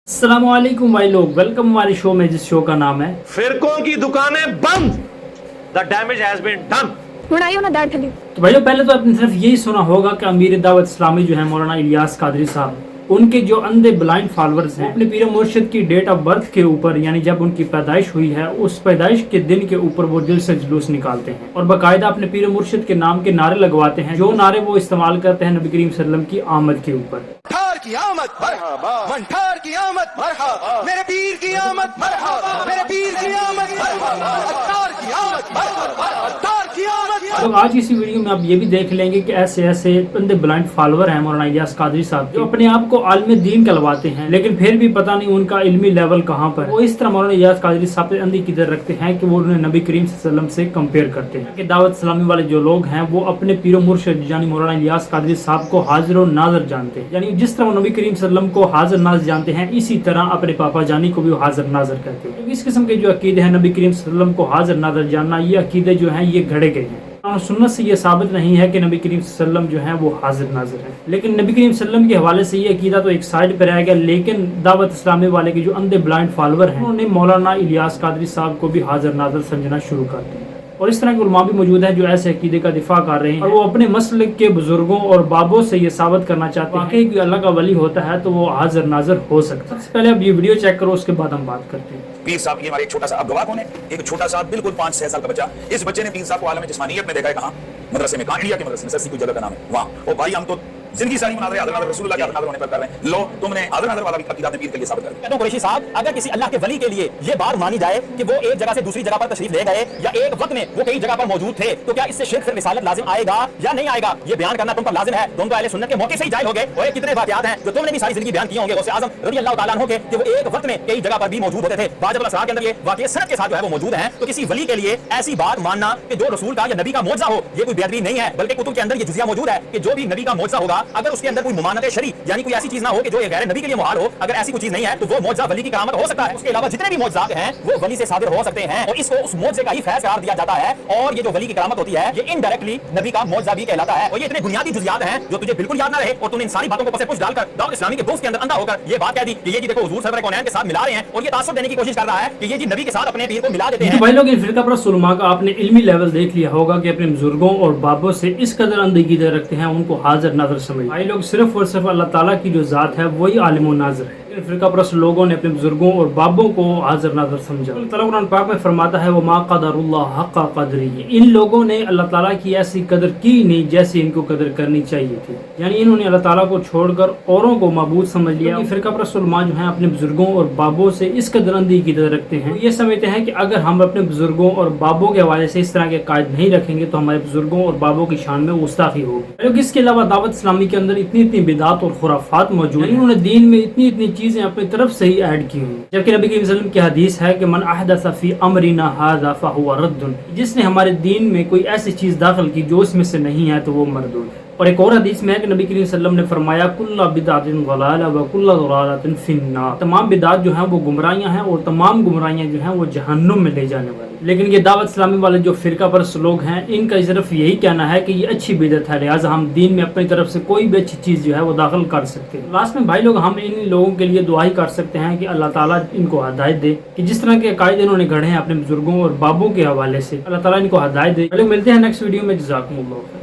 अस्सलाम वालेकुम भाई लोग, वेलकम हमारे शो में, जिस शो का नाम है फिरकों की दुकानें बंद। The damage has been done. उड़ाइयो ना दाढ़ थली। तो भाइयों, पहले तो आपने सिर्फ यही सुना होगा कि अमीर दावत इस्लामी जो है मौलाना इलियास कादरी साहब, उनके जो अंधे ब्लाइंड फॉलोअर्स हैं, अपने पीर मुर्शिद की डेट ऑफ बर्थ के ऊपर, यानी जब उनकी पैदाइश हुई है उस पैदाइश के दिन के ऊपर वो दिल से जुलूस निकालते हैं और बाकायदा अपने पीर मुर्शिद के नाम के नारे लगवाते हैं, जो नारे वो इस्तेमाल करते हैं नबी करीम सल्लल्लाहु अलैहि वसल्लम की आमद के ऊपर। की आमद मरहबा, मंठार की आमद मरहबा, मेरे पीर की आमद मरहबा, मेरे पीर की आमद मरहबा, अत्तार की आमद मरहबा, अत्तार की आमद। तो आज इसी वीडियो में आप ये भी देख लेंगे कि ऐसे ऐसे बंदे ब्लाइंड फॉलोअर हैं मौलाना इलियास कादरी साहब, जो अपने आप को आलिम दीन कहलवाते हैं, लेकिन फिर भी पता नहीं उनका इल्मी लेवल कहाँ पर। वो इस तरह मौलाना इलियास कादरी साहब पे अंधी कीदत रखते हैं कि वो उन्हें नबी करीम सल्लल्लाहु अलैहि वसल्लम से कंपेयर करते हैं कि दावत इस्लामी वाले जो लोग हैं वो अपने पीर मुर्शिद यानी मौलाना इलियास कादरी साहब को हाजिर और नाज़र जानते हैं, यानी जिस तरह नबी करीम सल्लल्लाहु अलैहि वसल्लम को हाजिर नाज़र जानते हैं इसी तरह अपने पापा जानी को भी हाजिर नाज़र कहते हैं। इस किस्म के जो अकीदे हैं नबी करीम सल्लल्लाहु अलैहि वसल्लम को हाजिर नाज़र जानना, ये अकीदे जो हैं ये घड़े गए हैं। सुन्नत से ये साबित नहीं है कि नबी करीम सल्लल्लाहु अलैहि वसल्लम जो हैं वो हाजिर नाज़िर हैं, लेकिन नबी करीम सल्लल्लाहु अलैहि वसल्लम के हवाले से ये अकीदा तो एक साइड पर रह गया, लेकिन दावत इस्लामी वाले के जो अंधे ब्लाइंड फॉलोअर हैं उन्होंने मौलाना इलियास कादरी साहब को भी हाजिर नाज़िर समझना शुरू कर दिया। और इस तरह के उलमा भी मौजूद हैं जो ऐसे अकीदे का दिफा कर रहे हैं और वो अपने मसलक के बुजुर्गों और बाबों से ये साबित करना चाहते हैं कि अल्लाह का वली होता है तो वो हाजिर नाज़िर हो सकता है। सबसे पहले अब ये वीडियो चेक करो, उसके बाद हम बात करते हैं। पीर साहब, ये हमारे एक छोटा सा, अब गवाह कौन है? एक छोटा सा बिल्कुल 5-6 साल का बच्चा। इस बच्चे ने पीर साहब को आलम जिस्मानियत में देखा है। कहाँ? मदरसे में। कहाँ? इंडिया के मदरसे में, सरसी कोई जगह का नाम है वहाँ। ओ भाई, हम तो जिंदगी सारी मना रहे हैं आदर रसूलुल्लाह के आदर होने पर कर रहे हैं। लो, तुमने आदर वाला भी अकीदा अपने पीर के लिए साबित कर दिया। तो कुरैशी साहब, अगर किसी अल्लाह के वली के लिए ये बात मानी जाए कि वो एक जगह से दूसरी जगह पर तशरीफ ले गए या एक वक्त में वो कई जगह पर मौजूद थे, तो क्या इससे शिर्क फिर रिसालत लाजिम आएगा या नहीं आएगा? ये बयान करना तुम पर लाजिम है। तुम तो अहले सुन्नत के मौके से ही जाहिल हो गए। और कितने वाक़यात हैं जो तुमने भी सारी जिंदगी बयान किए होंगे गौसे आज़म रज़ियल्लाहु ताला अन्हु के, कि वो एक वक्त में कई जगह पर भी मौजूद होते थे। बाजब असरार के अंदर ये वाक़या सनद के साथ जो है वो मौजूद है। तो किसी वली के लिए ऐसी बात मानना कि जो रसूल का या नबी का मौजज़ा हो, ये कोई बेअदबी नहीं है, बल्कि कुतुब के अंदर ये जुज़िया मौजूद है कि जो भी नबी का मौजज़ा होगा, अगर उसके अंदर कोई मुमानत शरी यानी कोई ऐसी चीज ना हो कि जो गैर नबी के लिए मुहाल हो, अगर ऐसी कोई चीज नहीं है तो वो मौजज़ा वली की करामत हो सकता है। उसके अलावा जितने भी मौजज़ात हैं वो वली से सादिर हो सकते हैं और इसको उस मौजज़े का ही फैज़ करार दिया जाता है। और ये जो वली की करामत होती है ये इनडायरेक्टली नबी का मौजज़ा भी कहलाता है। और ये इतने बुनियादी जुज़ियात हैं जो तुझे बिल्कुल याद ना रहे और तूने इन सारी बातों को पसे पुश डालकर दावत इस्लामी के बोझ के अंदर अंधा होकर ये बात कह दी कि ये जी देखो हुजूर सरवर कौनैन के साथ मिला रहे हैं और ये तासुब देने की कोशिश कर रहा है कि ये जी नबी के साथ अपने पीर को मिला देते हैं। भाई लोग, इन फिरका परस्त उलमा का आपने इल्मी लेवल देख लिया होगा कि अपने बुजुर्गों और बाबों से इस कदर अंधकीदे रखते हैं, उनको हाजिर नाज़र समझ। भाई लोग, सिर्फ और सिर्फ अल्लाह ताला की जो ज़ात है वही आलिम व नाज़िर है। फिरका परस्त लोगों ने अपने बुजुर्गों और बाबों को हाजिर नाज़र समझा। अल्लाह ताला कुरान पाक में फरमाता है, वमा क़दरुल्लाह हक़्क़ क़द्रिही, इन लोगों ने अल्लाह ताला की ऐसी कदर की नहीं जैसी इनको कदर करनी चाहिए थी, यानी इन्होंने अल्लाह ताला को छोड़कर औरों को मबूद समझ लिया। फिरका परस्त उलमा जो हैं अपने बुजुर्गों और बाबों से इस कदर अंधकीदे रखते हैं, ये समझते हैं कि अगर हम अपने बुजुर्गों और बाबों के हवाले से इस तरह के कायद नहीं रखेंगे तो हमारे बुजुर्गों और बाबों की शान में गुस्ताखी होगी। इसके अलावा दावत इस्लामी के अंदर इतनी इतनी बिदात और खुराफात मौजूद है, इन्होंने दीन में इतनी इतनी चीजें अपनी तरफ से ही ऐड की हुई, जबकि नबी करीम सल्लल्लाहु अलैहि वसल्लम की हदीस है कि मन अहदस फी अमरिना हाज़ा फहुवा रद्दुन, जिसने हमारे दीन में कोई ऐसी चीज दाखिल की जो इसमें से नहीं है तो वो मरदूद है। और एक और हदीस में है कि नबी करीम सल्लल्लाहु अलैहि वसल्लम ने फरमाया, कुल्ला बिदातिन ज़लाला व कुल्ला ज़लालतिन फिन्नार, तमाम बिदात जो हैं वो गुमराहियां हैं और तमाम गुमराहियां जो हैं वो जहन्नुम में ले जाने वाली। लेकिन ये दावत इस्लामी वाले जो फिरका परस्त लोग हैं, इनका सिर्फ यही कहना है कि ये अच्छी बिदत है, लिहाजा हम दीन में अपनी तरफ से कोई भी अच्छी चीज़ जो है वो दाखिल कर सकते हैं। लास्ट में भाई लोग, हम इन लोगों के लिए दुआ ही कर सकते हैं कि अल्लाह ताला इनको हिदायत दे कि जिस तरह के अकायद इन्होंने गढ़े हैं अपने बुजुर्गों और बाबों के हवाले से, अल्लाह ताला इनको हिदायत दे। मिलते हैं नेक्स्ट वीडियो में। जज़ाकुमुल्लाह।